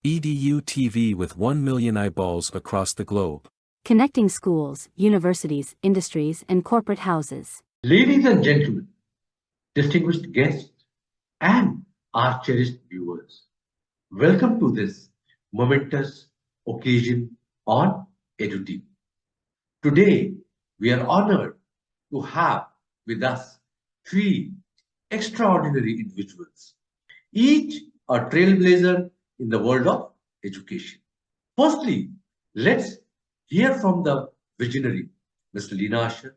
EDU TV with 1 million eyeballs across the globe. Connecting schools, universities, industries, and corporate houses. Ladies and gentlemen, distinguished guests, and our cherished viewers, welcome to this momentous occasion on EduTV. Today, we are honored to have with us three extraordinary individuals, each a trailblazer in the world of education. Firstly, let's hear from the visionary, Mr. Lina Ashar,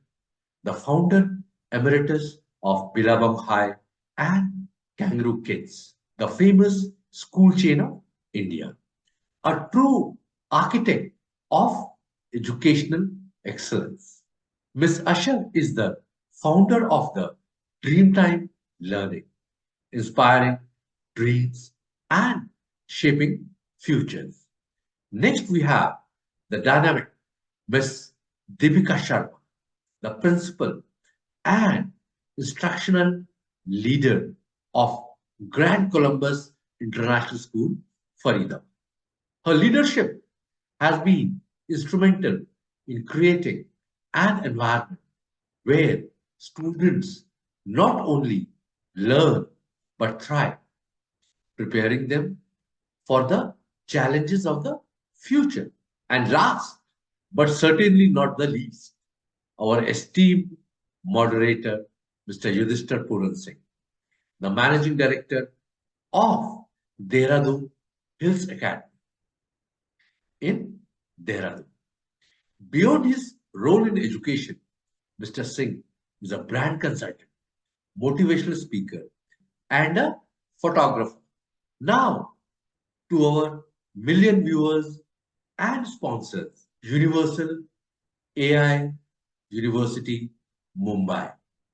the founder emeritus of Billabong High and Kangaroo Kids, the famous school chain of India, a true architect of educational excellence. Ms. Ashar is the founder of the Dreamtime Learning, inspiring dreams and shaping futures. Next, we have the dynamic Ms. Deepika Sharma, the principal and instructional leader of Grand Columbus International School, Faridabad. Her leadership has been instrumental in creating an environment where students not only learn but thrive, preparing them for the challenges of the future. And last, but certainly not the least, our esteemed moderator, Mr. Yudhishter Puran Singh, the Managing Director of Dehradun Hills Academy in Dehradun. Beyond his role in education, Mr. Singh is a brand consultant, motivational speaker, and a photographer. Now, to our million viewers and sponsors, Universal AI University, Mumbai,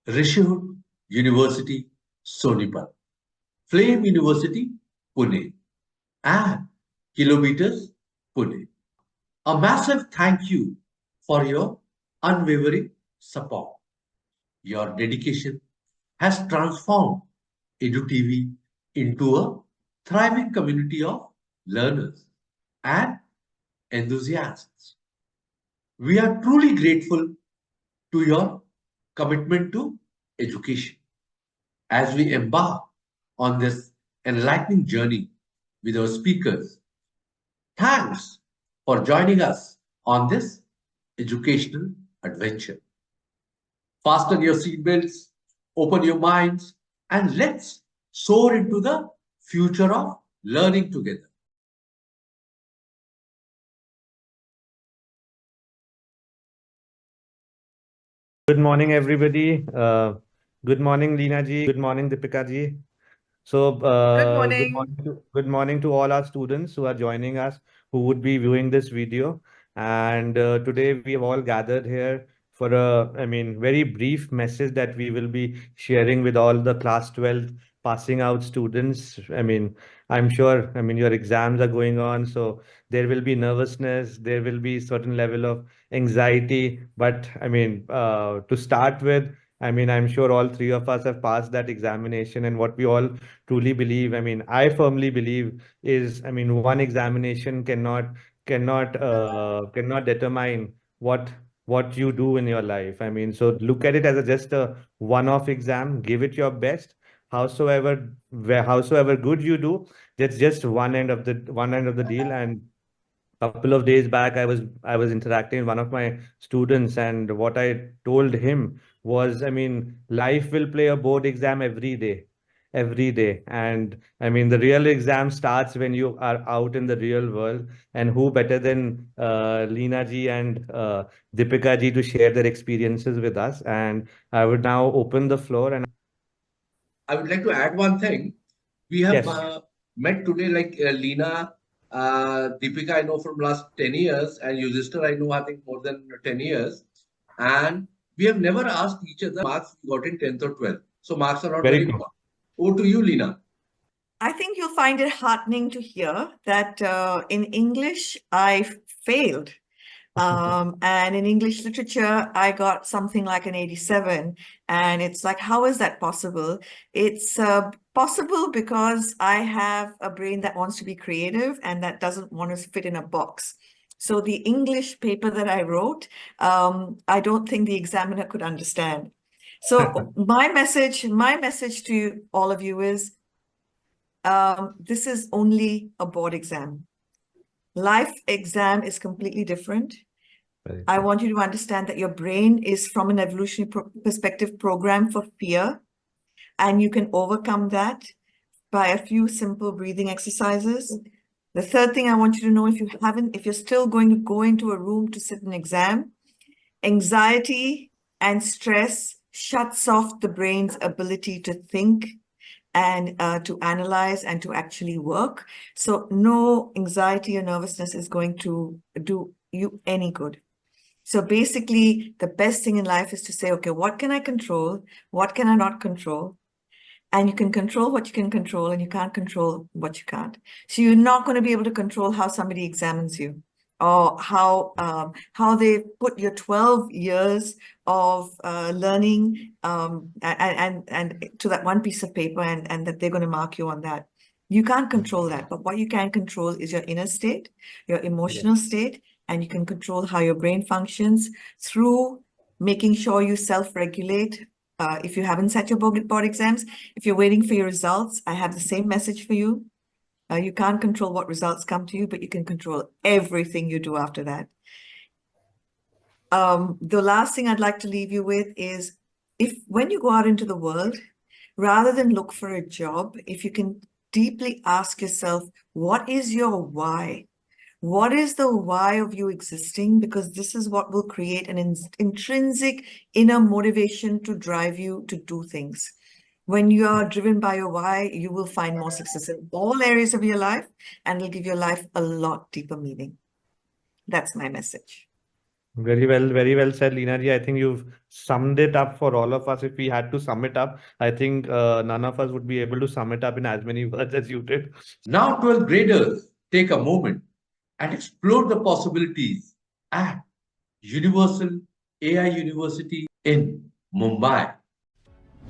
Rishihut University, Sonipat, Flame University, Pune, and Kilometers, Pune. A massive thank you for your unwavering support. Your dedication has transformed EduTV into a thriving community of learners and enthusiasts. We are truly grateful to your commitment to education as we embark on this enlightening journey with our speakers. Thanks for joining us on this educational adventure. Fasten your seatbelts, open your minds, and let's soar into the future of learning together. Good morning, everybody. Good morning, Lina ji. Good morning, Deepika ji. So, good morning to all our students who are joining us, who would be viewing this video. And today we have all gathered here for a, very brief message that we will be sharing with all the class 12 passing out students. I'm sure, your exams are going on, so there will be nervousness, there will be certain level of anxiety. But to start with, I'm sure all three of us have passed that examination, and what we all truly believe, I firmly believe is, one examination cannot determine what you do in your life. So look at it as just a one-off exam, give it your best. Howsoever good you do, that's just one end of the deal. And couple of days back, I was interacting with one of my students, and what I told him was, life will play a board exam every day. And the real exam starts when you are out in the real world. And who better than Lina ji and Deepika ji to share their experiences with us? And I would now open the floor. And I would like to add one thing. We have yes, met today, like Lina, Deepika, I know from last 10 years, and Yudhishthir, I know, I think, more than 10 years. And we have never asked each other marks we got in 10th or 12th. So marks are not very very good. important. Over to you, Lina. I think you'll find it heartening to hear that in English, I failed. And in English literature, I got something like an 87. And it's like, how is that possible? It's Possible because I have a brain that wants to be creative and that doesn't want to fit in a box. So the English paper that I wrote, I don't think the examiner could understand. So my message to all of you is, this is only a board exam. Life exam is completely different. I want you to understand that your brain is, from an evolutionary perspective, programmed for fear, and you can overcome that by a few simple breathing exercises. The third thing I want you to know, if you're still going to go into a room to sit an exam, anxiety and stress shuts off the brain's ability to think and to analyze and to actually work. So no anxiety or nervousness is going to do you any good. So basically, the best thing in life is to say, okay, what can I control? What can I not control? And you can control what you can control, and you can't control what you can't. So you're not going to be able to control how somebody examines you, or how they put your 12 years of learning and to that one piece of paper, and that they're going to mark you on that. You can't control that, but what you can control is your inner state, your emotional state, and you can control how your brain functions through making sure you self-regulate. If you haven't sat your board exams, if you're waiting for your results, I have the same message for you. You can't control what results come to you, but you can control everything you do after that. The last thing I'd like to leave you with is, when you go out into the world, rather than look for a job, if you can deeply ask yourself, what is your why? What is the why of you existing? Because this is what will create an intrinsic inner motivation to drive you to do things. When you are driven by your why, you will find more success in all areas of your life, and it'll give your life a lot deeper meaning. That's my message. Very well said, Lina ji. I think you've summed it up for all of us. If we had to sum it up, I think none of us would be able to sum it up in as many words as you did. Now 12th graders, take a moment and explore the possibilities at Universal AI University in Mumbai.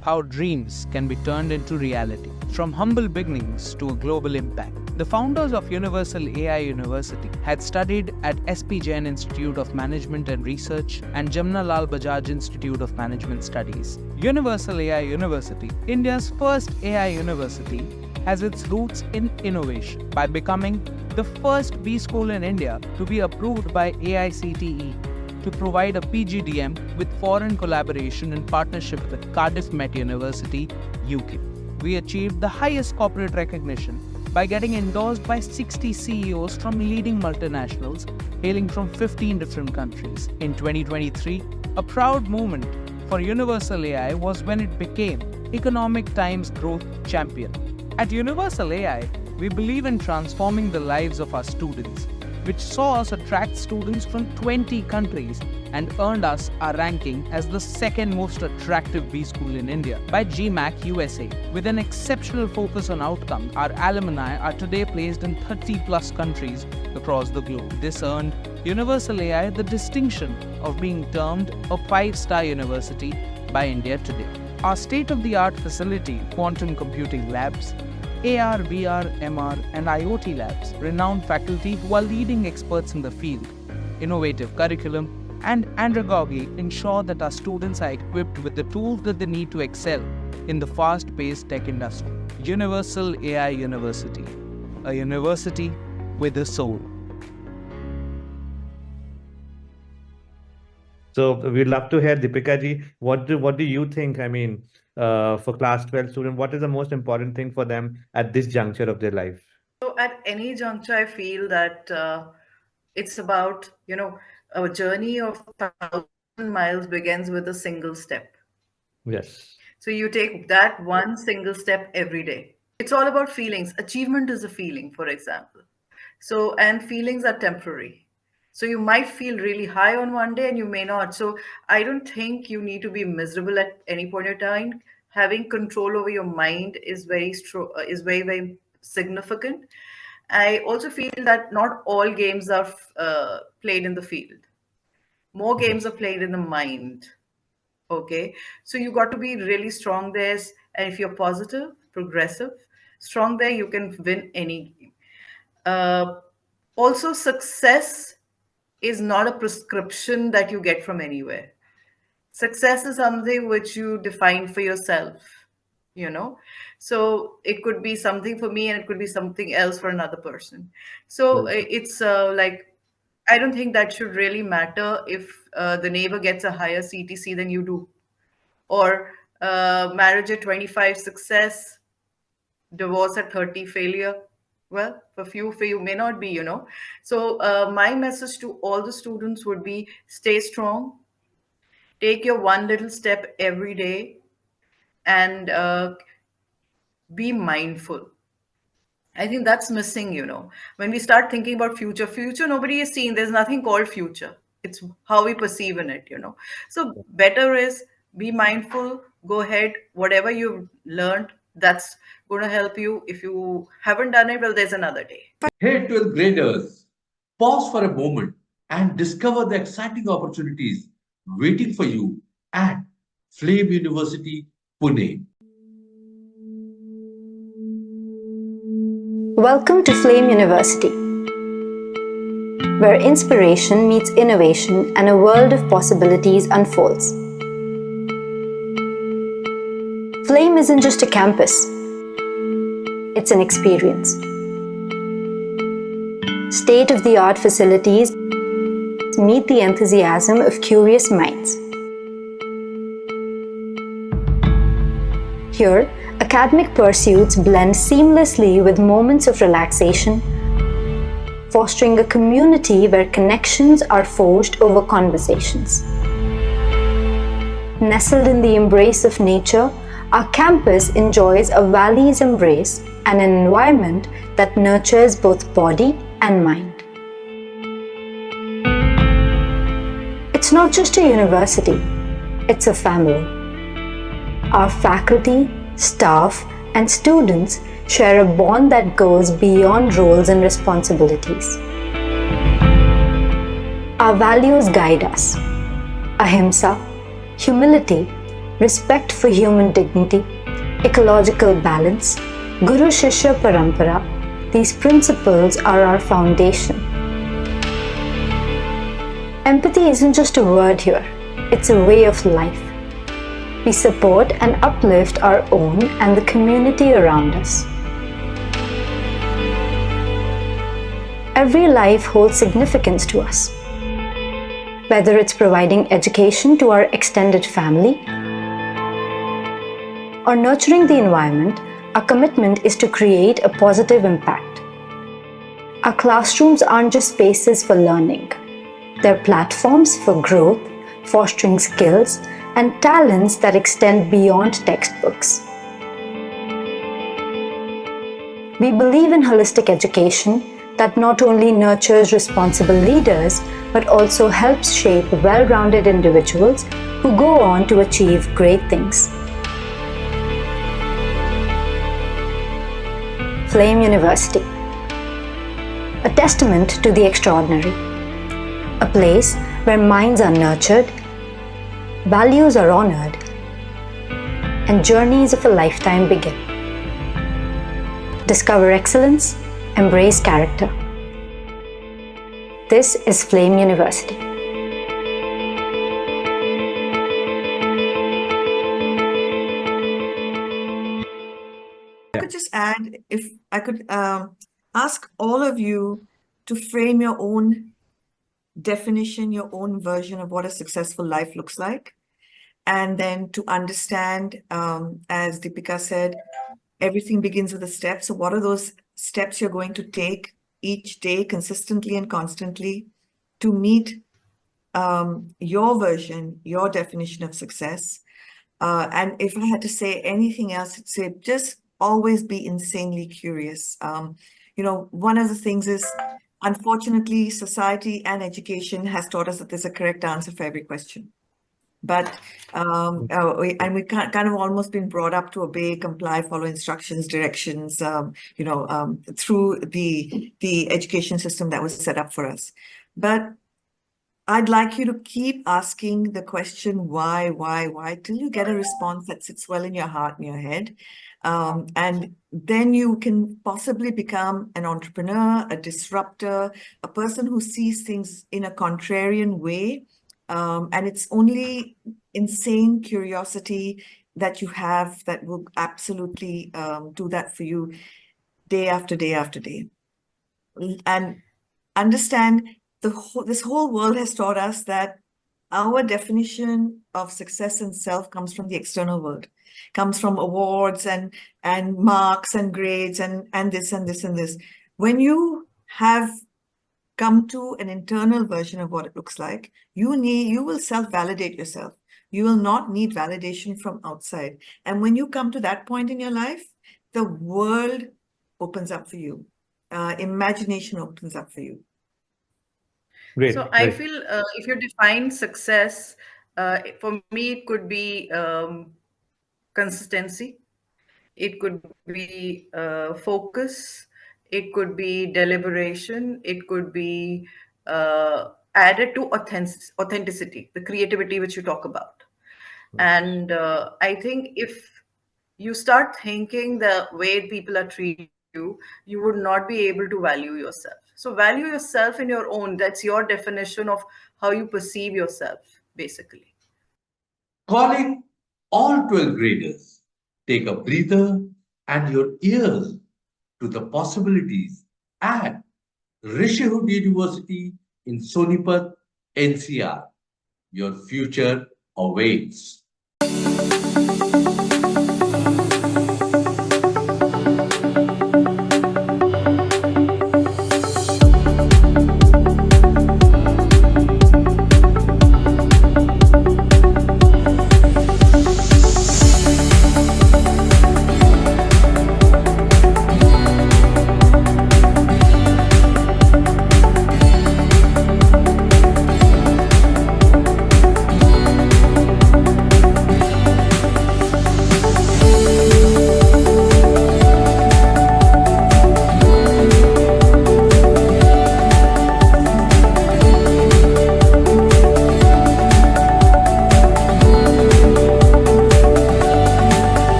How dreams can be turned into reality, from humble beginnings to a global impact. The founders of Universal AI University had studied at SP Jain Institute of Management and Research and Jamnalal Bajaj Institute of Management Studies. Universal AI University, India's first AI university, has its roots in innovation by becoming the first B school in India to be approved by AICTE to provide a PGDM with foreign collaboration in partnership with Cardiff Met University, UK. We achieved the highest corporate recognition by getting endorsed by 60 CEOs from leading multinationals hailing from 15 different countries. In 2023, a proud moment for Universal AI was when it became Economic Times Growth Champion. At Universal AI, we believe in transforming the lives of our students, which saw us attract students from 20 countries and earned us our ranking as the second most attractive B school in India by GMAC USA. With an exceptional focus on outcomes, our alumni are today placed in 30+ countries across the globe. This earned Universal AI the distinction of being termed a 5-star university by India Today. Our state-of-the-art facility, quantum computing labs, AR, VR, MR, and IoT labs, renowned faculty who are leading experts in the field, innovative curriculum, and andragogy ensure that our students are equipped with the tools that they need to excel in the fast-paced tech industry. Universal AI University, a university with a soul. So we'd love to hear, Deepika ji, what do you think? I mean, for class 12 student, what is the most important thing for them at this juncture of their life? So at any juncture, I feel that it's about, a journey of 1,000 miles begins with a single step. Yes. So you take that one single step every day. It's all about feelings. Achievement is a feeling, for example. So, and feelings are temporary. So you might feel really high on one day and you may not. So I don't think you need to be miserable at any point in time. Having control over your mind is very, very significant. I also feel that not all games are played in the field. More games are played in the mind. Okay, so you got to be really strong there, and if you're positive, progressive, strong there, you can win any game. Also, success is not a prescription that you get from anywhere. Success is something which you define for yourself, you know. So it could be something for me and it could be something else for another person. So it's like, I don't think that should really matter if the neighbor gets a higher CTC than you do, or marriage at 25 success, divorce at 30 failure. Well, for you may not be, you know. So my message to all the students would be, stay strong, take your one little step every day, and be mindful. I think that's missing, you know. When we start thinking about future, nobody is seeing. There's nothing called future. It's how we perceive in it, you know. So better is be mindful, go ahead, whatever you've learned, that's going to help you. If you haven't done it, well, there's another day. Hey, 12th graders, pause for a moment and discover the exciting opportunities waiting for you at Flame University, Pune. Welcome to Flame University, where inspiration meets innovation and a world of possibilities unfolds. Flame isn't just a campus, it's an experience. State-of-the-art facilities meet the enthusiasm of curious minds. Here, academic pursuits blend seamlessly with moments of relaxation, fostering a community where connections are forged over conversations. Nestled in the embrace of nature, our campus enjoys a valley's embrace and an environment that nurtures both body and mind. It's not just a university, it's a family. Our faculty, staff, and students share a bond that goes beyond roles and responsibilities. Our values guide us: ahimsa, humility, respect for human dignity, ecological balance, Guru Shishya Parampara. These principles are our foundation. Empathy isn't just a word here, it's a way of life. We support and uplift our own and the community around us. Every life holds significance to us. Whether it's providing education to our extended family or nurturing the environment, our commitment is to create a positive impact. Our classrooms aren't just spaces for learning. They're platforms for growth, fostering skills and talents that extend beyond textbooks. We believe in holistic education that not only nurtures responsible leaders, but also helps shape well-rounded individuals who go on to achieve great things. Flame University, a testament to the extraordinary, a place where minds are nurtured, values are honored, and journeys of a lifetime begin. Discover excellence, embrace character. This is Flame University. I could just add, if I could ask all of you to frame your own definition, your own version of what a successful life looks like. And then to understand, as Deepika said, everything begins with a step. So what are those steps you're going to take each day consistently and constantly to meet your version, your definition of success? And if I had to say anything else, I'd say just always be insanely curious. One of the things is, unfortunately, society and education has taught us that there's a correct answer for every question. But we kind of almost been brought up to obey, comply, follow instructions, directions, through the education system that was set up for us. But I'd like you to keep asking the question, why, till you get a response that sits well in your heart and your head. And then you can possibly become an entrepreneur, a disruptor, a person who sees things in a contrarian way. And it's only insane curiosity that you have that will absolutely do that for you day after day after day. And understand this whole world has taught us that our definition of success and self comes from the external world, comes from awards and marks and grades and this and this and this. When you have come to an internal version of what it looks like, you will self-validate yourself. You will not need validation from outside. And when you come to that point in your life, the world opens up for you. Imagination opens up for you. Great. So I feel if you define success, for me, it could be consistency. It could be focus. It could be deliberation. It could be added to authenticity, the creativity which you talk about. And I think if you start thinking the way people are treating you, you would not be able to value yourself. So value yourself in your own. That's your definition of how you perceive yourself, basically. Calling all 12 graders, take a breather and your ears to the possibilities at Rishihood University in Sonipat, NCR. Your future awaits.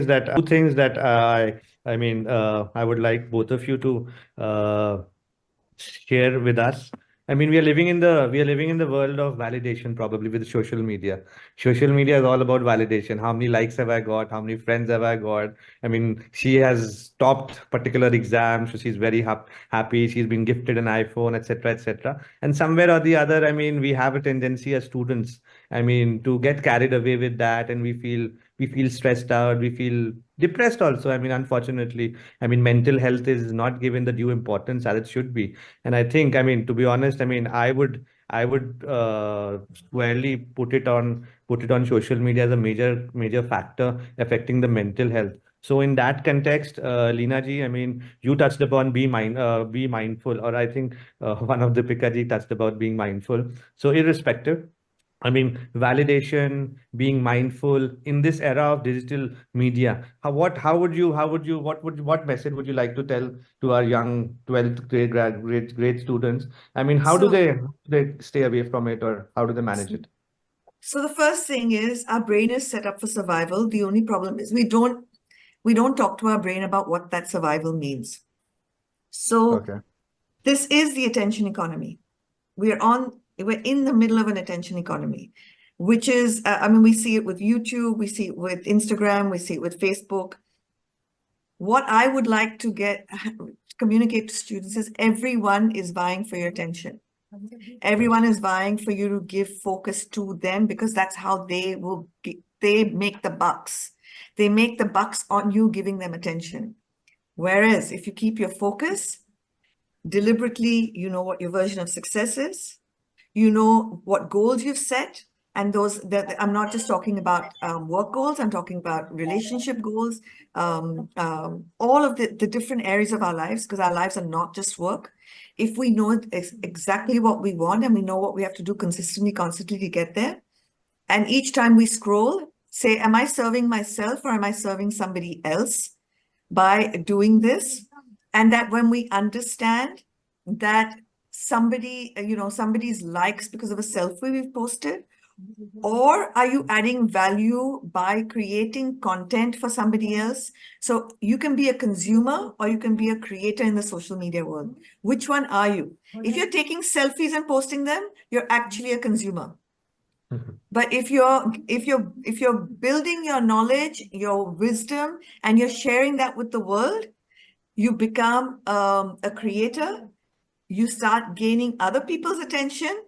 That two things that I mean I would like both of you to share with us. I mean, we are living in the world of validation, probably with social media. Social media is all about validation. How many likes have I got? How many friends have I got? I mean, she has topped particular exams, so she's very happy. She's been gifted an iPhone, etc., etc. And somewhere or the other, I mean, we have a tendency as students, I mean, to get carried away with that, and we feel stressed out, we feel depressed also. I mean, unfortunately, I mean, mental health is not given the due importance as it should be. And I think, I mean, to be honest, I mean, I would squarely put it on social media as a major factor affecting the mental health. So in that context, Lina ji, I mean, you touched upon be mindful, or I think one of the Deepika ji touched about being mindful. So irrespective, I mean, validation, being mindful in this era of digital media. What message would you like to tell to our young 12th grade students? I mean, how do they stay away from it, or how do they manage it? So the first thing is our brain is set up for survival. The only problem is we don't talk to our brain about what that survival means. So this is the attention economy. We're in the middle of an attention economy, which is, we see it with YouTube, we see it with Instagram, we see it with Facebook. What I would like to communicate to students is everyone is vying for your attention. Everyone is vying for you to give focus to them, because that's how they make the bucks. They make the bucks on you giving them attention. Whereas if you keep your focus deliberately, you know what your version of success is, you know what goals you've set, and I'm not just talking about work goals, I'm talking about relationship goals, all of the different areas of our lives, because our lives are not just work. If we know exactly what we want and we know what we have to do consistently, constantly to get there, and each time we scroll, say, am I serving myself or am I serving somebody else by doing this? And that when we understand that somebody's likes because of a selfie we've posted, or are you adding value by creating content for somebody else? So you can be a consumer or you can be a creator in the social media world. Which one are you? If you're taking selfies and posting them, you're actually a consumer. But if you're building your knowledge, your wisdom, and you're sharing that with the world, you become a creator. You start gaining other people's attention,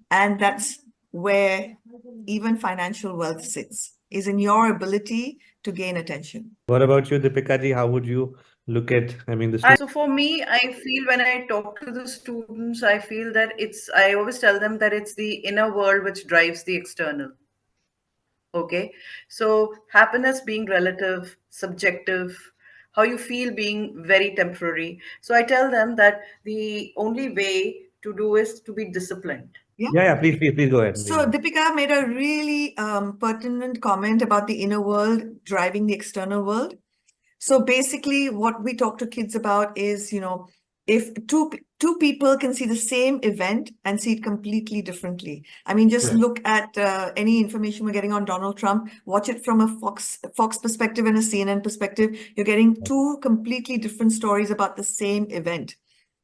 and that's where even financial wealth sits, is in your ability to gain attention. What about you, Deepika ji? How would you look at, So for me, I feel when I talk to the students, I feel that I always tell them that it's the inner world which drives the external. Okay. So happiness being relative, subjective, how you feel being very temporary. So I tell them that the only way to do is to be disciplined. Yeah, please go ahead. So Deepika made a really pertinent comment about the inner world driving the external world. So basically what we talk to kids about is, if two people can see the same event and see it completely differently. I mean, just look at any information we're getting on Donald Trump, watch it from a Fox perspective and a CNN perspective. You're getting two completely different stories about the same event.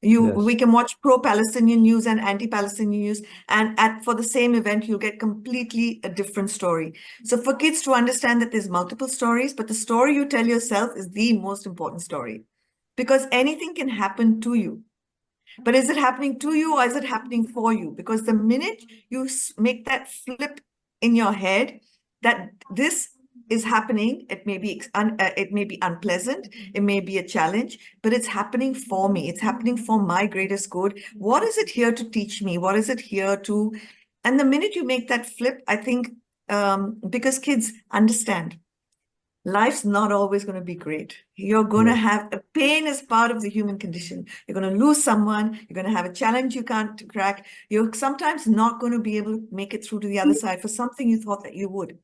We can watch pro-Palestinian news and anti-Palestinian news, and for the same event, you'll get completely a different story. So for kids to understand that there's multiple stories, but the story you tell yourself is the most important story, because anything can happen to you. But is it happening to you or is it happening for you? Because the minute you make that flip in your head, that this is happening, it may be unpleasant, it may be a challenge, but it's happening for me. It's happening for my greatest good. What is it here to teach me? What is it here to? And the minute you make that flip, I think, because kids understand, life's not always going to be great. You're going to have a pain as part of the human condition. You're going to lose someone. You're going to have a challenge you can't crack. You're sometimes not going to be able to make it through to the other side for something you thought that you would.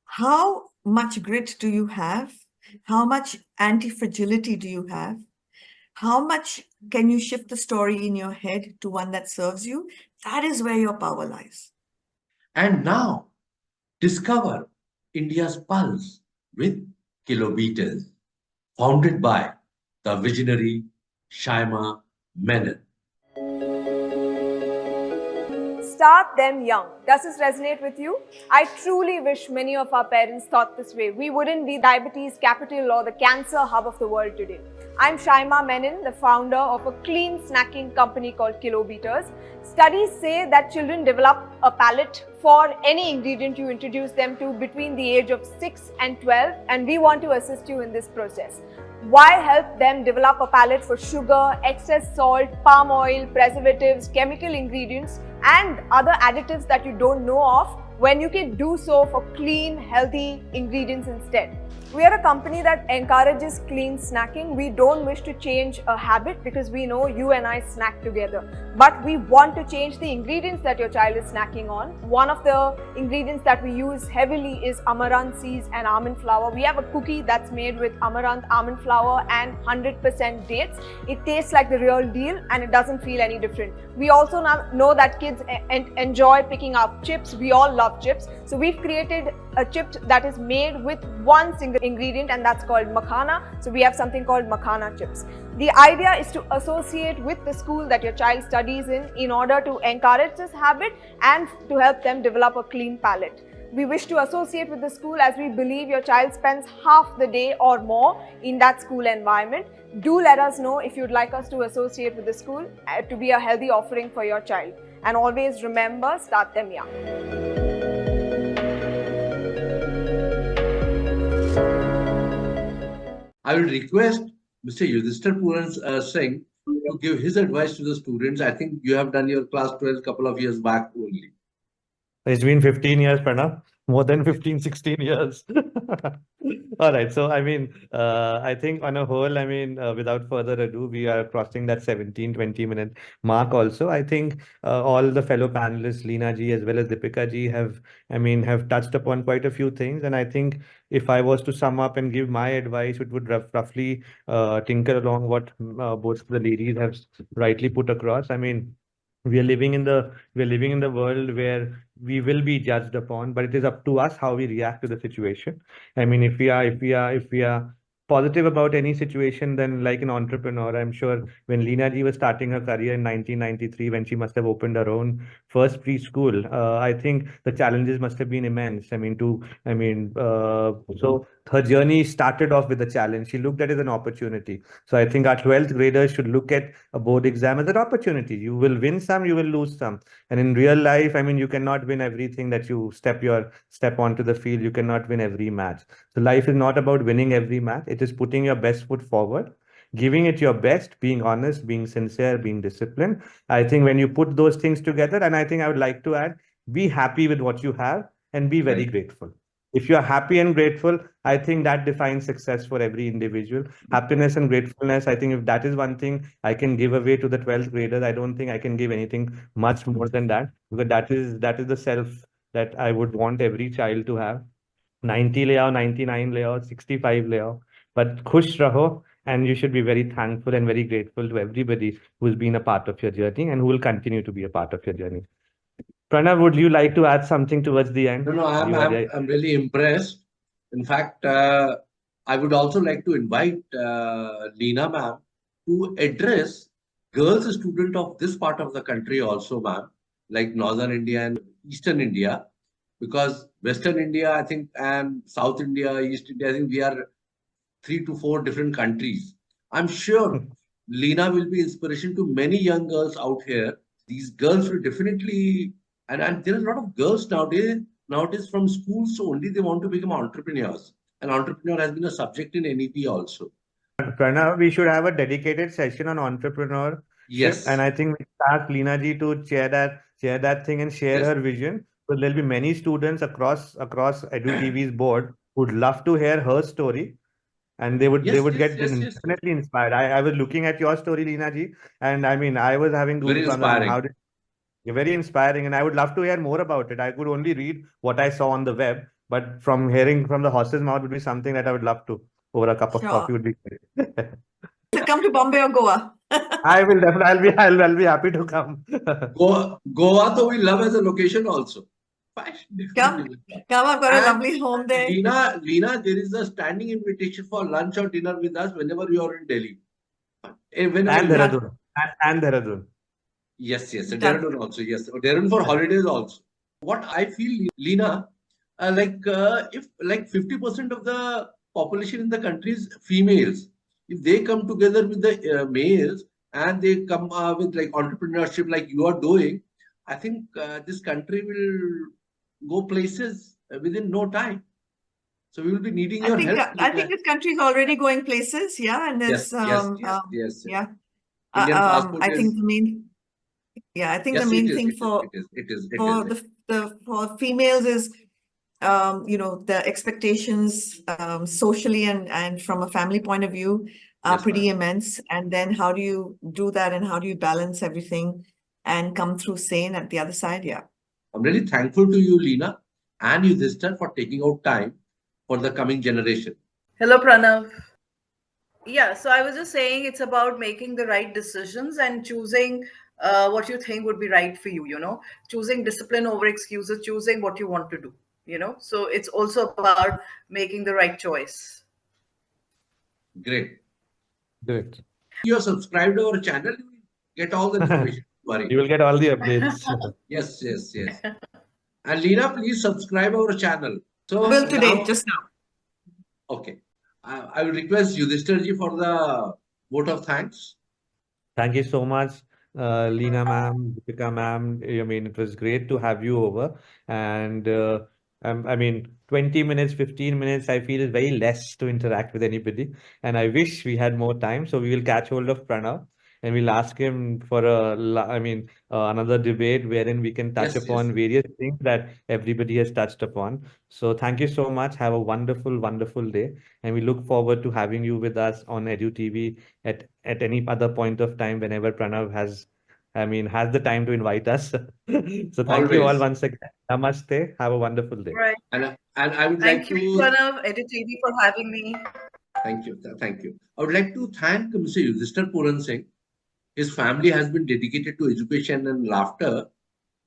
How much grit do you have? How much anti-fragility do you have? How much can you shift the story in your head to one that serves you? That is where your power lies. And now, discover India's pulse with Kilometers, founded by the visionary Sharma Menon. Start them young. Does this resonate with you? I truly wish many of our parents thought this way. We wouldn't be diabetes capital or the cancer hub of the world today. I'm Sharma Menon, the founder of a clean snacking company called Kilometers. Studies say that children develop a palate for any ingredient you introduce them to between the age of 6 and 12, and we want to assist you in this process. Why help them develop a palate for sugar, excess salt, palm oil, preservatives, chemical ingredients, and other additives that you don't know of when you can do so for clean, healthy ingredients instead. We are a company that encourages clean snacking. We don't wish to change a habit because we know you and I snack together. But we want to change the ingredients that your child is snacking on. One of the ingredients that we use heavily is amaranth seeds and almond flour. We have a cookie that's made with amaranth, almond flour and 100% dates. It tastes like the real deal and it doesn't feel any different. We also know that kids enjoy picking up chips. We all love chips. So we've created a chip that is made with one single ingredient, and that's called makhana. So we have something called makhana chips. The idea is to associate with the school that your child studies in order to encourage this habit and to help them develop a clean palate. We wish to associate with the school as we believe your child spends half the day or more in that school environment. Do let us know if you'd like us to associate with the school to be a healthy offering for your child. And always remember, start them young. I will request Mr. Yudhishter Puran Singh to give his advice to the students. I think you have done your class 12 couple of years back only. It's been 15 years, Pranav. More than 15, 16 years. All right. So, I think on a whole, without further ado, we are crossing that 17, 20-minute mark also. I think all the fellow panelists, Lina ji as well as Deepika ji have touched upon quite a few things. And I think if I was to sum up and give my advice, it would roughly tinker along what both the ladies have rightly put across. We are living in the world where we will be judged upon, but it is up to us how we react to the situation. If we are positive about any situation, then like an entrepreneur, I'm sure when Lina ji was starting her career in 1993, when she must have opened her own first preschool, I think the challenges must have been immense. So her journey started off with a challenge. She looked at it as an opportunity. So I think our 12th graders should look at a board exam as an opportunity. You will win some, you will lose some. And in real life, you cannot win everything that you step onto the field. You cannot win every match. So life is not about winning every match. It is putting your best foot forward, giving it your best, being honest, being sincere, being disciplined. I think when you put those things together, and I think I would like to add, be happy with what you have and be very grateful. If you are happy and grateful, I think that defines success for every individual. Happiness and gratefulness, I think if that is one thing I can give away to the 12th graders, I don't think I can give anything much more than that, because that is the self that I would want every child to have. 90 le aao, 99 le aao, 65 le aao, but khush raho, and you should be very thankful and very grateful to everybody who's been a part of your journey and who will continue to be a part of your journey. Pranav, would you like to add something towards the end? No, I'm really impressed. In fact, I would also like to invite Lina ma'am to address girls student of this part of the country also, ma'am, like Northern India and Eastern India, because Western India, I think, and South India, East India, I think we are 3 to 4 different countries. I'm sure Lina will be inspiration to many young girls out here. These girls will definitely, and there are a lot of girls nowadays from schools, so only they want to become entrepreneurs. And entrepreneur has been a subject in NEP also. Pranav, we should have a dedicated session on entrepreneur. Yes. And I think we ask Lina ji to share that thing and share her vision. So there'll be many students across EduTV's board who'd love to hear her story. And they would get definitely inspired. I was looking at your story, Lina ji, and I was having goosebumps. You're very inspiring, and I would love to hear more about it. I could only read what I saw on the web, but from hearing from the horse's mouth would be something that I would love to. Over a cup of coffee would be great. So come to Bombay or Goa. I will definitely. I'll be happy to come. Goa, though we love as a location also. Come, I've got a lovely home there. Lina, there is a standing invitation for lunch or dinner with us whenever you are in Delhi. And Dehradun. Yes, and Dehradun also, yes. Dehradun for holidays also. What I feel, Lina, if 50% of the population in the country is females, if they come together with the males and they come with like entrepreneurship like you are doing, I think this country will go places within no time. So we will be needing your help. I think this country is already going places, yeah. And there's yes. yeah. Indian passport I think Yeah, I think Yes, the main it is. thing It is. for It is. It is. It for is. for females is the expectations socially and from a family point of view are Yes, pretty ma'am. immense. And then how do you do that and how do you balance everything and come through sane at the other side? Yeah. I'm really thankful to you, Lina and Yudhishthir, for taking out time for the coming generation. Hello, Pranav. Yeah, so I was just saying it's about making the right decisions and choosing what you think would be right for you, choosing discipline over excuses, choosing what you want to do. So it's also about making the right choice. Great. Great. You are subscribed to our channel, you will get all the information. Don't worry. You will get all the updates. Yes, yes, yes. And Lina, please subscribe our channel. So Will today, now, just now. okay. I will request Yudhishthir ji for the vote of thanks. Thank you so much, Lina ma'am, Deepika ma'am. I mean, it was great to have you over. And I mean, 20 minutes, 15 minutes, I feel is very less to interact with anybody. And I wish we had more time. So we will catch hold of Pranav and we'll ask him for another debate wherein we can touch Yes, yes. upon various things that everybody has touched upon. So thank you so much. Have a wonderful, wonderful day. And we look forward to having you with us on Edu TV at any other point of time whenever Pranav has the time to invite us. So thank you all Always. once again. Namaste. Have a wonderful day. Right. And I would Thank like you, to Pranav, EduTV, for having me. thank you. Thank you. I would like to thank Mr. Yudhishter Puran Singh. His family has been dedicated to education and laughter.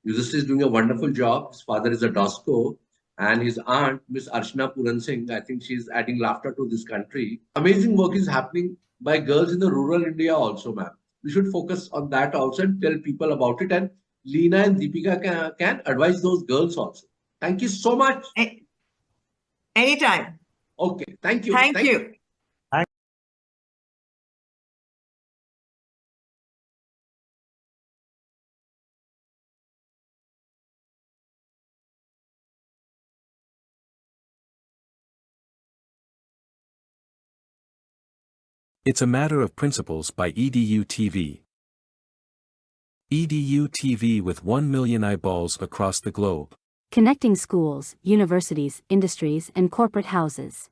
Yudhishthir is doing a wonderful job. His father is a DOSCO, and his aunt, Miss Archana Puran Singh, I think she's adding laughter to this country. Amazing work is happening by girls in the rural India also, ma'am. We should focus on that also and tell people about it. And Lina and Deepika can advise those girls also. Thank you so much. Anytime. Okay, thank you. Thank you. It's a Matter of Principles by EDU TV. EDU TV with 1 million eyeballs across the globe. Connecting schools, universities, industries, and corporate houses.